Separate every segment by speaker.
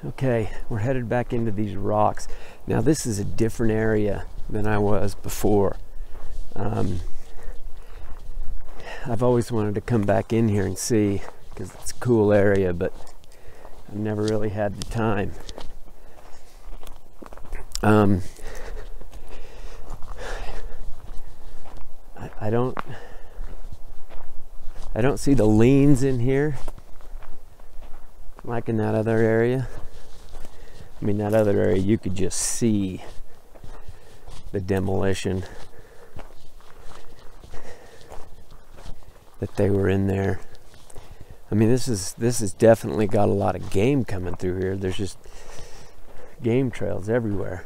Speaker 1: Okay, we're headed back into these rocks. Now this is a different area than I was before. I've always wanted to come back in here and see, because it's a cool area, but I've never really had the time. I don't see the leans in here like in that other area. I mean, that other area you could just see the demolition that they were in there. I mean, this has definitely got a lot of game coming through here. There's just game trails everywhere.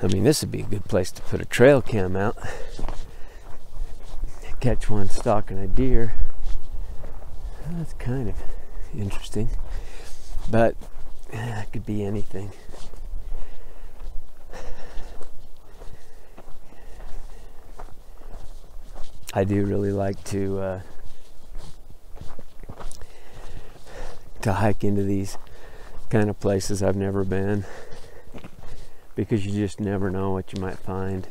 Speaker 1: I mean, this would be a good place to put a trail cam out. Catch one stalking a deer. That's kind of interesting, but it could be anything. I do really like to hike into these kind of places I've never been, because you just never know what you might find.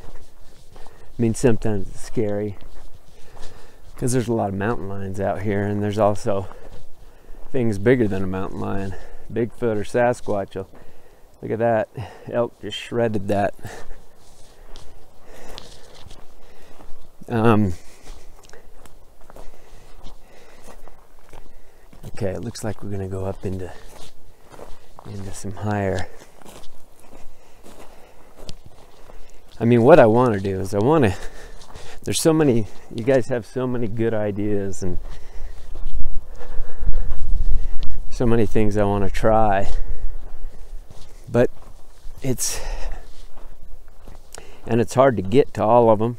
Speaker 1: I mean, sometimes it's scary because there's a lot of mountain lions out here, and there's also things bigger than a mountain lion, Bigfoot or Sasquatch. Look at that, elk just shredded that. Okay, it looks like we're gonna go up into some higher. I mean, what I want to do is there's so many, you guys have so many good ideas and so many things I want to try, but it's hard to get to all of them.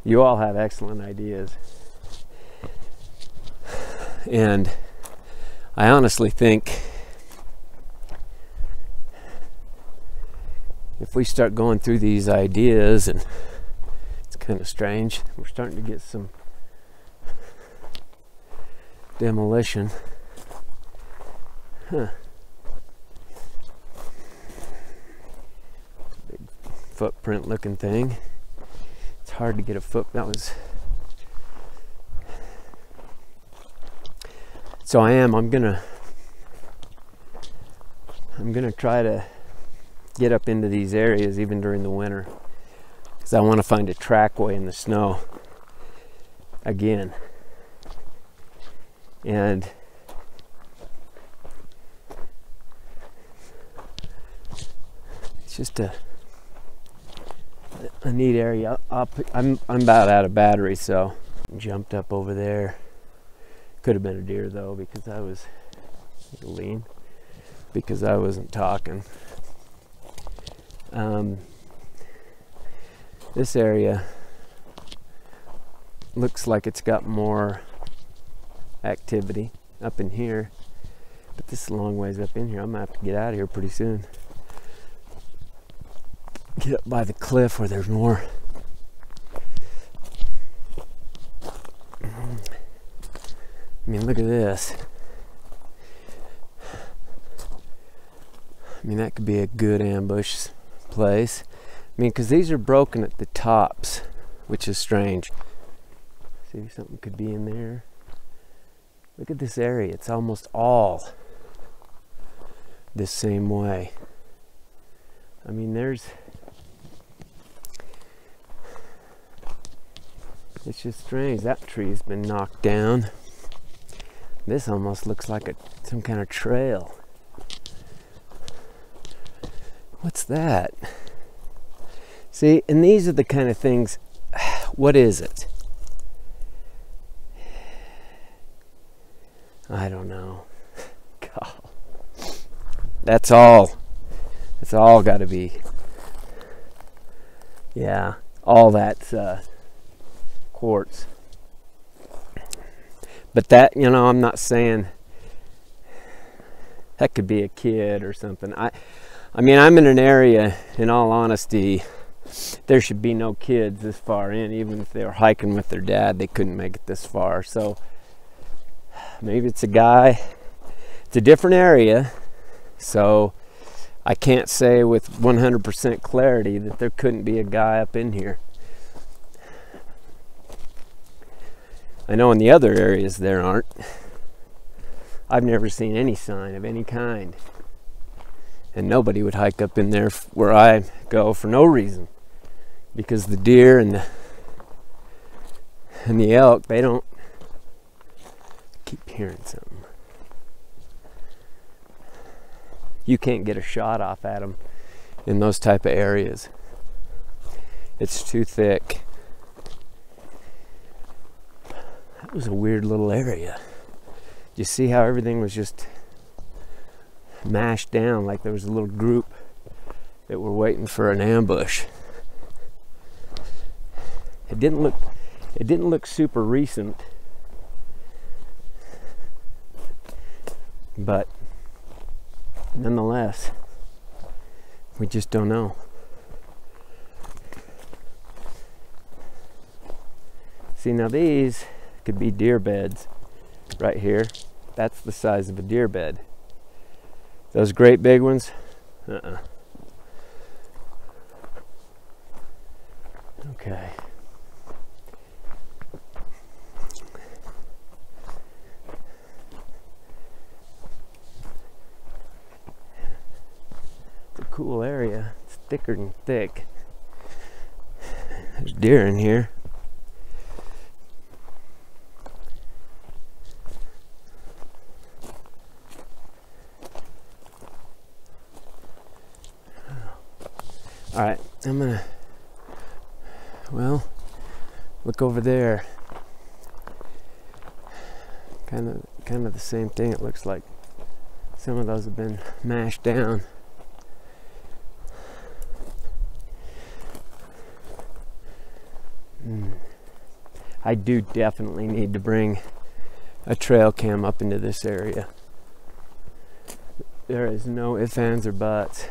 Speaker 1: You all have excellent ideas, and I honestly think if we start going through these ideas, and it's kind of strange, we're starting to get some demolition. Huh. Big footprint looking thing. It's hard to get a foot. That was. So I'm gonna try to get up into these areas even during the winter, because I want to find a trackway in the snow again. And it's just a neat area. I'm about out of battery, so jumped up over there. Could have been a deer though, because I was lean, because I wasn't talking. This area looks like it's got more activity up in here, but this is a long ways up in here. I'm gonna have to get out of here pretty soon. Get up by the cliff where there's more. I mean, look at this. I mean, that could be a good ambush place. I mean, because these are broken at the tops, which is strange. See, something could be in there. Look at this area. It's almost all this same way. I mean, it's just strange. That tree's been knocked down. This almost looks like some kind of trail. What's that? See, and these are the kind of things, what is it? I don't know. God. That's all got to be, yeah, all that's quartz. But that, you know, I'm not saying that could be a kid or something. I mean, I'm in an area, in all honesty, there should be no kids this far in. Even if they were hiking with their dad, they couldn't make it this far. So maybe it's a guy. It's a different area, so I can't say with 100% clarity that there couldn't be a guy up in here. I know in the other areas there aren't. I've never seen any sign of any kind. And nobody would hike up in there where I go for no reason. Because the deer and the elk, they don't. Keep hearing something. You can't get a shot off at them in those type of areas. It's too thick. That was a weird little area. You see how everything was just mashed down, like there was a little group that were waiting for an ambush. It didn't look super recent, but nonetheless, we just don't know. See, now these could be deer beds right here. That's the size of a deer bed. Those great big ones, Okay. It's a cool area. It's thicker than thick. There's deer in here. All right, I'm gonna, well, look over there. Kind of the same thing. It looks like some of those have been mashed down. I do definitely need to bring a trail cam up into this area. There is no ifs, ands, or buts.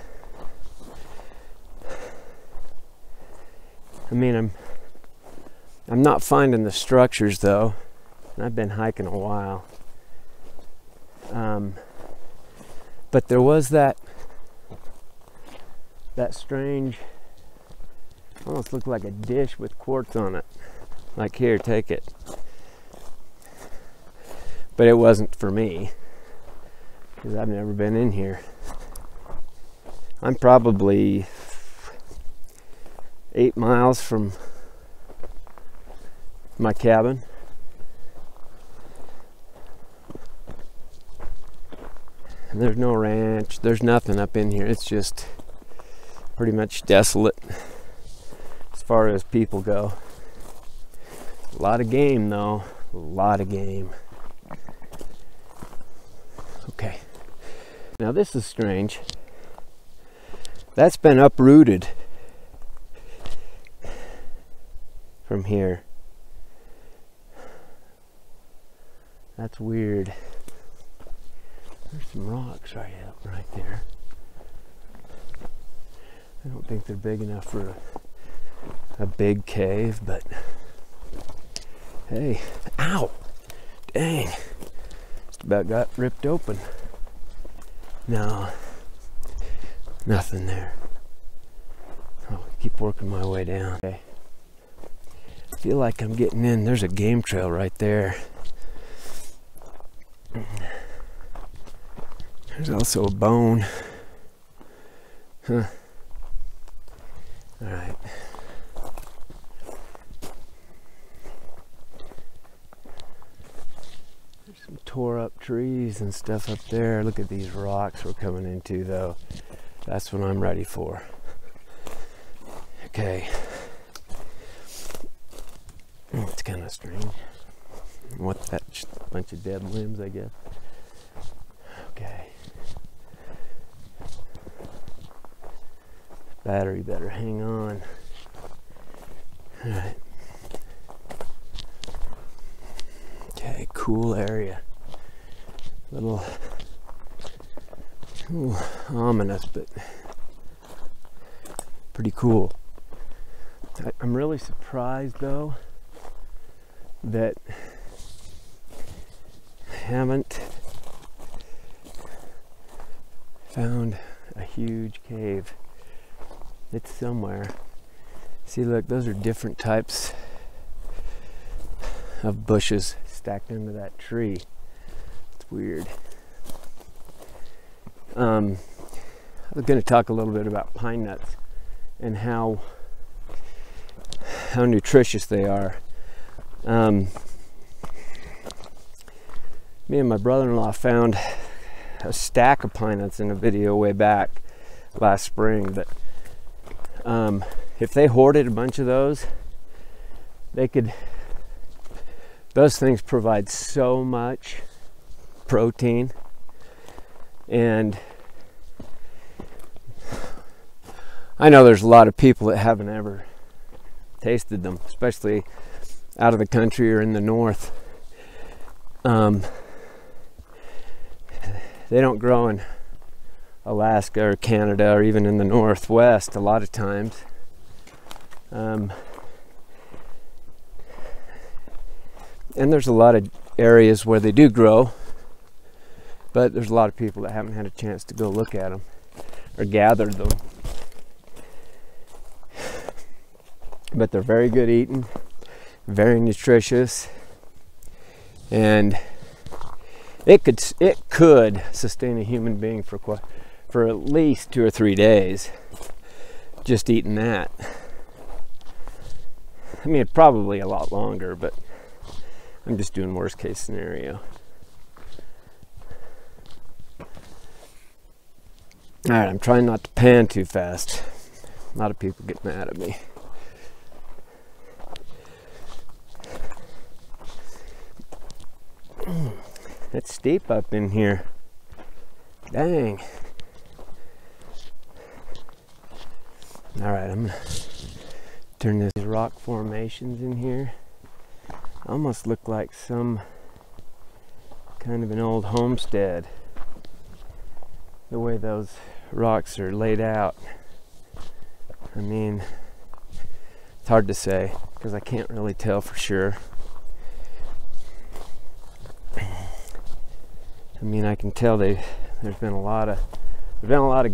Speaker 1: I mean, I'm not finding the structures though, and I've been hiking a while. But there was that strange, almost looked like a dish with quartz on it. Like, here, take it. But it wasn't for me, because I've never been in here. I'm probably 8 miles from my cabin. And there's no ranch, there's nothing up in here. It's just pretty much desolate as far as people go. A lot of game though, a lot of game. Okay, now this is strange. That's been uprooted from here. That's weird. There's some rocks right there. I don't think they're big enough for a big cave, but hey, ow, dang, just about got ripped open. No, nothing there. I'll keep working my way down. Okay. I feel like I'm getting in. There's a game trail right there. There's also a bone. Huh. All right. There's some tore up trees and stuff up there. Look at these rocks we're coming into though. That's what I'm ready for. Okay. It's kind of strange. What's that? Just a bunch of dead limbs, I guess. Okay. Battery better hang on. Alright. Okay, cool area. Little ominous, but pretty cool. I'm really surprised though that I haven't Found a huge cave. It's somewhere. See, look, those are different types of bushes stacked into that tree. It's weird. I was going to talk a little bit about pine nuts and how nutritious they are. Me and my brother-in-law found a stack of pine nuts in a video way back last spring, but if they hoarded a bunch of those, those things provide so much protein, and I know there's a lot of people that haven't ever tasted them, especially out of the country or in the north. They don't grow in Alaska or Canada or even in the Northwest a lot of times. And there's a lot of areas where they do grow, but there's a lot of people that haven't had a chance to go look at them or gather them. But they're very good eating, very nutritious, and it could sustain a human being for at least 2 or 3 days just eating that. I mean, probably a lot longer, but I'm just doing worst case scenario. All right, I'm trying not to pan too fast. A lot of people get mad at me. It's steep up in here. Dang. All right, I'm gonna turn these rock formations in here. Almost look like some kind of an old homestead, the way those rocks are laid out. I mean, it's hard to say because I can't really tell for sure. I mean, I can tell there's been a lot of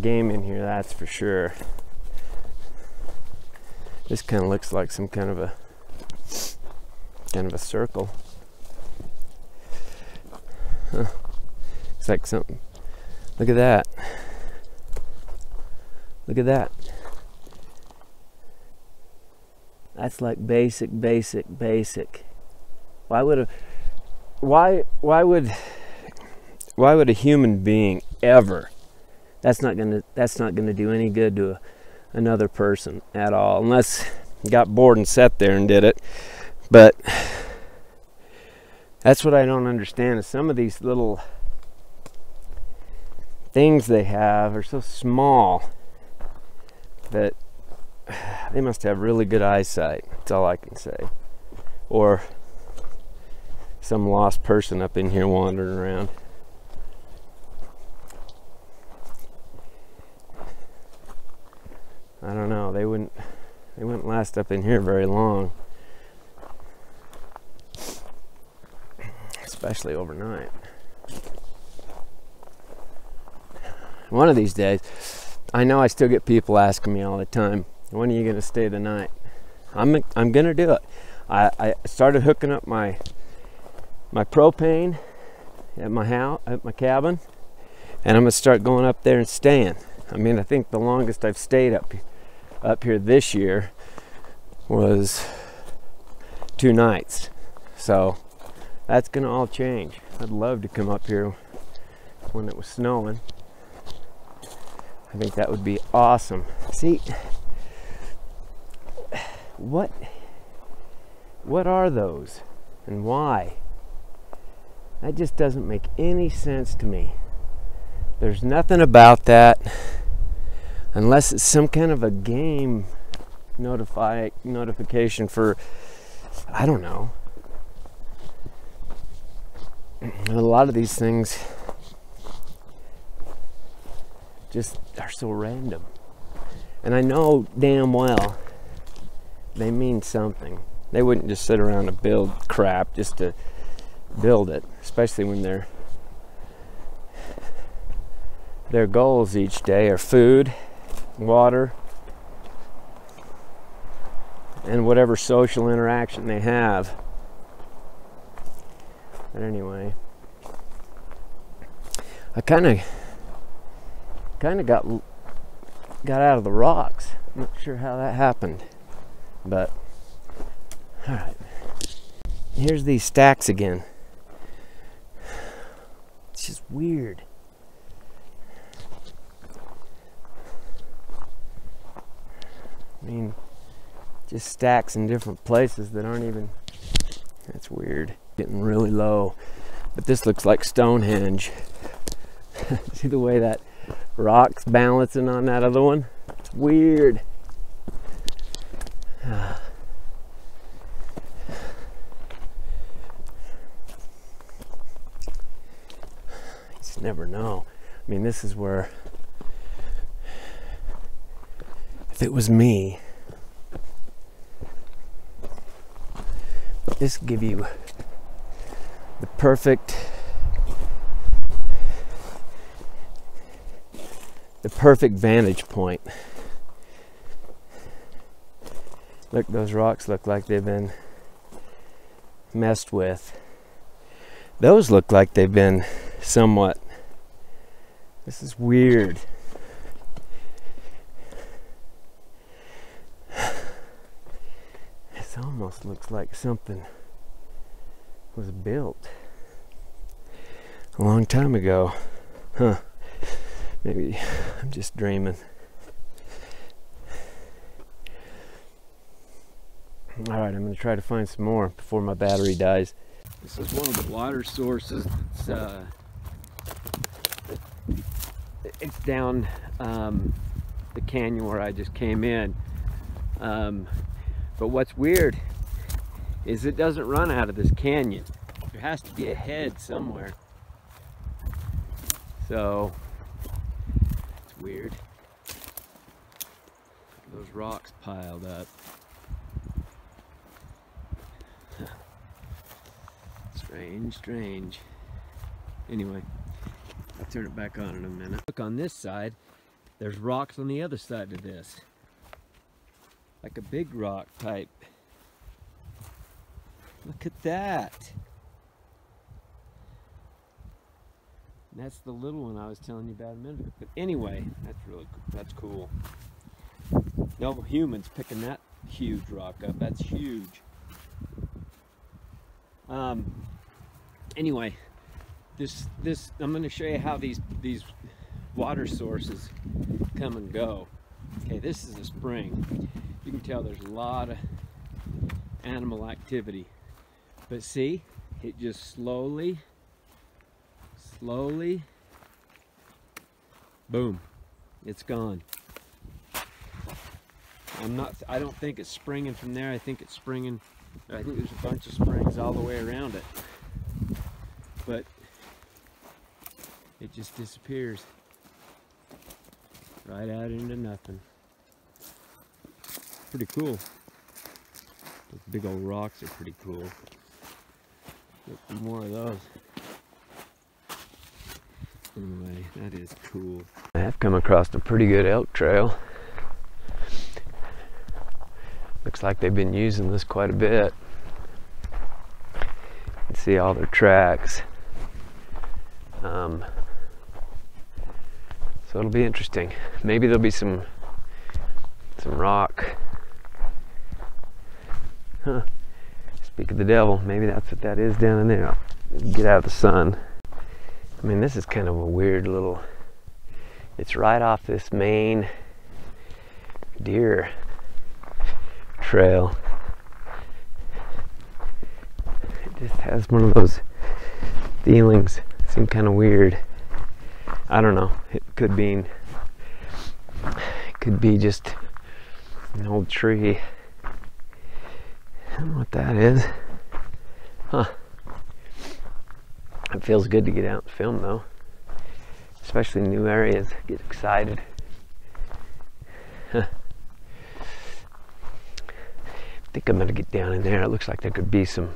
Speaker 1: game in here, that's for sure. This kind of looks like some kind of a circle. Huh. It's like something. Look at that. Look at that. That's like basic. Why would a human being ever? That's not gonna do any good to another person at all, unless you got bored and sat there and did it. But that's what I don't understand, is some of these little things they have are so small that they must have really good eyesight. That's all I can say. Or some lost person up in here wandering around. I don't know. They wouldn't last up in here very long, especially overnight. One of these days, I know I still get people asking me all the time, when are you going to stay the night? I'm going to do it. I started hooking up my propane at my house, at my cabin, and I'm going to start going up there and staying. I mean, I think the longest I've stayed up here this year was 2 nights. So that's going to all change. I'd love to come up here when it was snowing. I think that would be awesome. See, what are those and why? That just doesn't make any sense to me. There's nothing about that, unless it's some kind of a game notification for, I don't know. A lot of these things just are so random. And I know damn well they mean something. They wouldn't just sit around and build crap just to build it, especially when they're their goals each day are food, water, and whatever social interaction they have. But anyway, I kind of got out of the rocks. I'm not sure how that happened, but all right. Here's these stacks again. It's just weird. I mean, just stacks in different places that aren't even, that's weird. Getting really low, but this looks like Stonehenge. See the way that rock's balancing on that other one? It's weird. You just never know. I mean, this is where, if it was me, this would give you the perfect vantage point. Look, those rocks look like they've been messed with. Those look like they've been somewhat, this is weird. This almost looks like something was built a long time ago. Huh. Maybe I'm just dreaming. All right, I'm going to try to find some more before my battery dies. This is one of the water sources. It's down the canyon where I just came in. But what's weird is it doesn't run out of this canyon. There has to be a head somewhere. So it's weird. Those rocks piled up. Strange. Anyway, I'll turn it back on in a minute. Look, on this side, there's rocks on the other side of this. Like a big rock type. Look at that. And that's the little one I was telling you about a minute ago. But anyway, that's cool. No humans picking that huge rock up. That's huge. Anyway, this I'm going to show you how these water sources come and go. Okay, this is a spring. You can tell there's a lot of animal activity. But see, it just slowly, boom, it's gone. I don't think it's springing from there. I think there's a bunch of springs all the way around it. But it just disappears right out into nothing. Pretty cool. Those big old rocks are pretty cool. Look for more of those. Anyway, that is cool. I have come across a pretty good elk trail. Looks like they've been using this quite a bit. You can see all their tracks. So it'll be interesting. Maybe there'll be some rock. Huh. Speak of the devil, maybe that's what that is down in there. I'll get out of the sun. I mean, this is kind of a weird little, it's right off this main deer trail. It just has one of those feelings. Seem kind of weird. I don't know. It could be just an old tree. I don't know what that is. Huh. It feels good to get out and film though. Especially in new areas. Get excited. Huh. I think I'm gonna get down in there. It looks like there could be some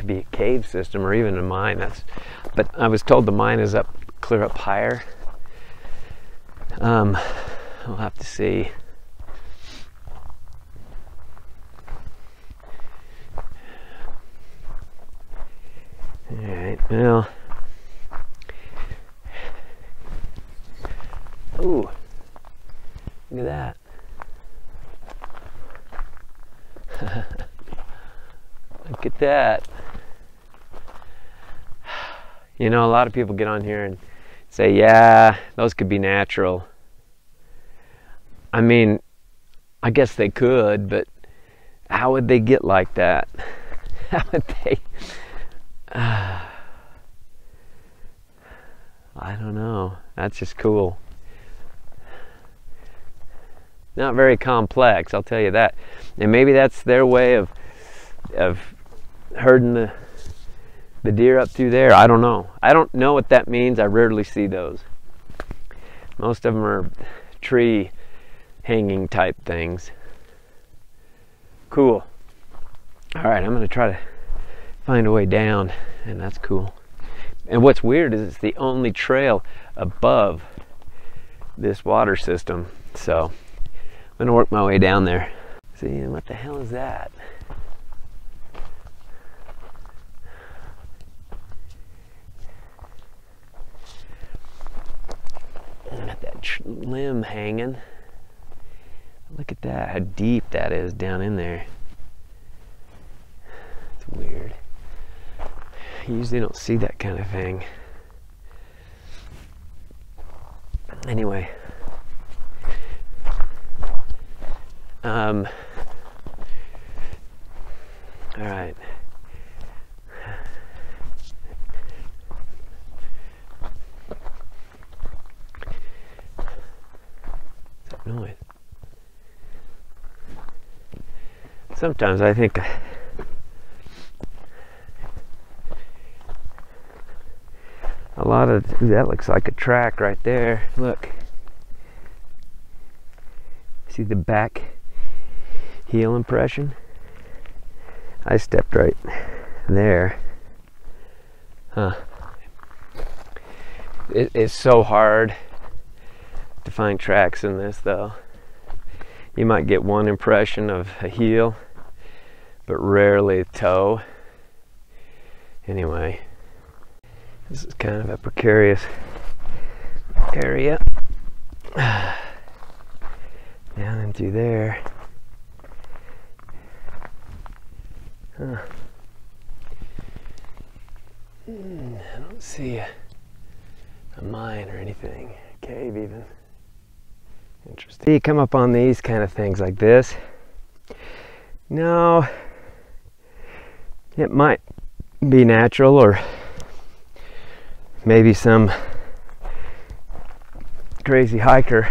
Speaker 1: could be a cave system or even a mine. But I was told the mine is clear up higher. We'll have to see. All right, well. Ooh, look at that. Look at that. You know, a lot of people get on here and say, yeah, those could be natural. I mean, I guess they could, but how would they get like that? How would they? I don't know. That's just cool. Not very complex, I'll tell you that. And maybe that's their way of herding the deer up through there. I don't know. I don't know what that means. I rarely see those. Most of them are tree hanging type things. Cool. All right, I'm going to try to find a way down, and that's cool. And what's weird is it's the only trail above this water system. So I'm going to work my way down there. See, what the hell is that? Got that limb hanging. Look at that, how deep that is down in there. It's weird. You usually don't see that kind of thing. Anyway. All right. What's that noise? Sometimes I think a lot of that looks like a track right there. Look. See the back heel impression? I stepped right there. Huh. It is so hard to find tracks in this though. You might get one impression of a heel, but rarely a toe. Anyway, this is kind of a precarious area. Down into there. Huh. I don't see a mine or anything, a cave even. Interesting. You come up on these kind of things like this. No, it might be natural or maybe some crazy hiker.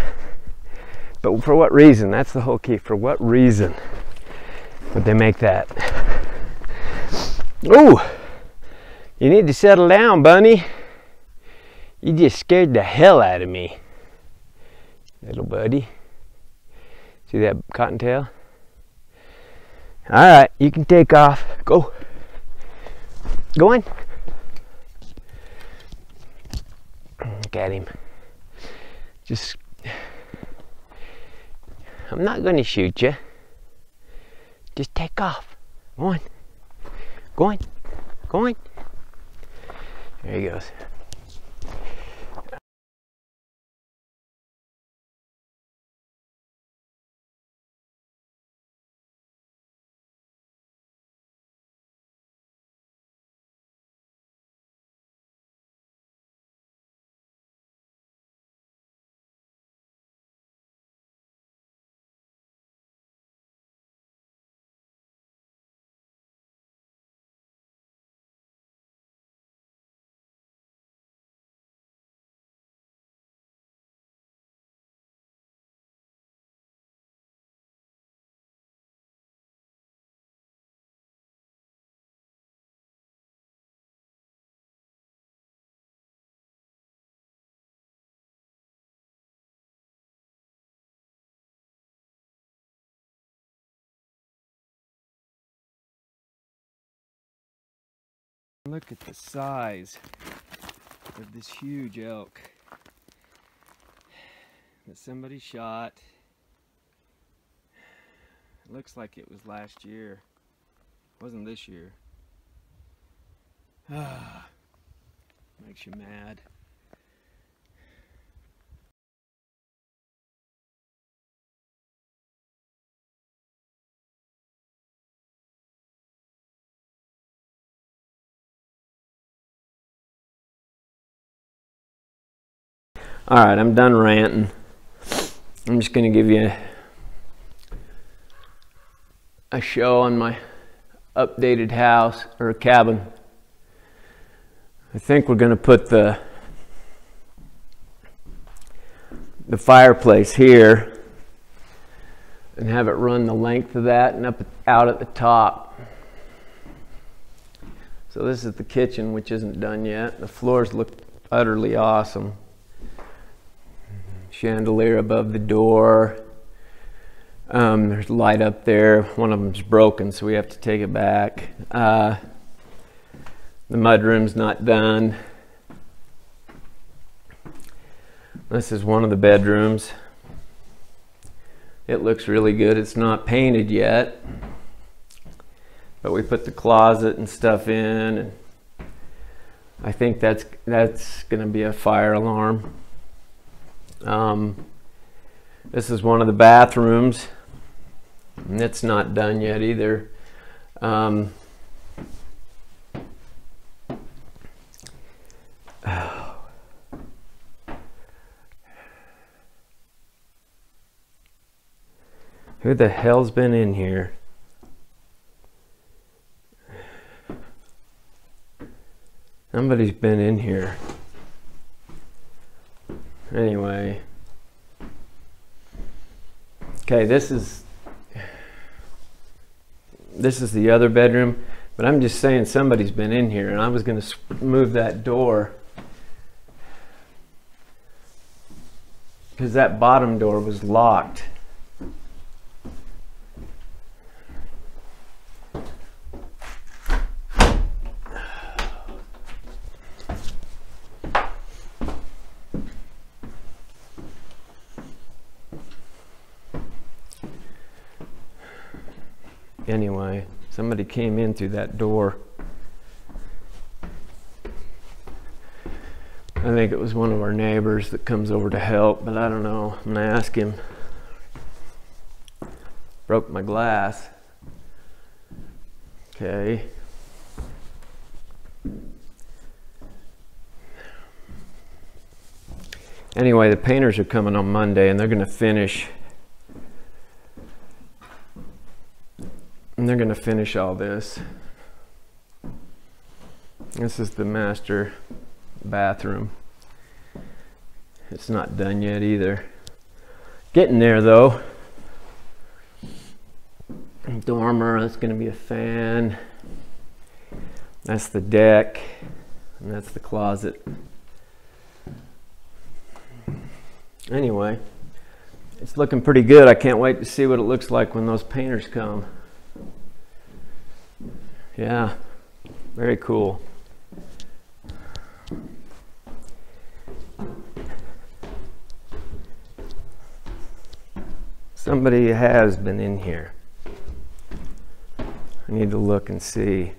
Speaker 1: But for what reason? That's the whole key. For what reason would they make that? Ooh, you need to settle down, bunny. You just scared the hell out of me, little buddy. See that cottontail? All right, you can take off. Go. Go on. Look at him. Just. I'm not going to shoot you. Just take off. Go on. Go on. Go on. There he goes. Look at the size of this huge elk that somebody shot. It looks like it was last year. It wasn't this year. Ah, makes you mad. Alright, I'm done ranting. I'm just going to give you a show on my updated house or cabin. I think we're going to put the fireplace here and have it run the length of that and out at the top. So this is the kitchen, which isn't done yet. The floors look utterly awesome. Chandelier above the door. There's light up there. One of them's broken, so we have to take it back. The mudroom's not done. This is one of the bedrooms. It looks really good. It's not painted yet, but we put the closet and stuff in, and I think that's going to be a fire alarm. This is one of the bathrooms, and it's not done yet either. Who the hell's been in here? Somebody's been in here. Anyway. Okay, this is the other bedroom, but I'm just saying somebody's been in here, and I was going to move that door because that bottom door was locked. Anyway, somebody came in through that door. I think it was one of our neighbors that comes over to help, but I don't know. I'm gonna ask him. Broke my glass. Okay. Anyway, the painters are coming on Monday, and they're gonna finish. And they're going to finish all this. This is the master bathroom. It's not done yet either. Getting there though. Dormer, that's going to be a fan. That's the deck. And that's the closet. Anyway, it's looking pretty good. I can't wait to see what it looks like when those painters come. Yeah, very cool. Somebody has been in here. I need to look and see.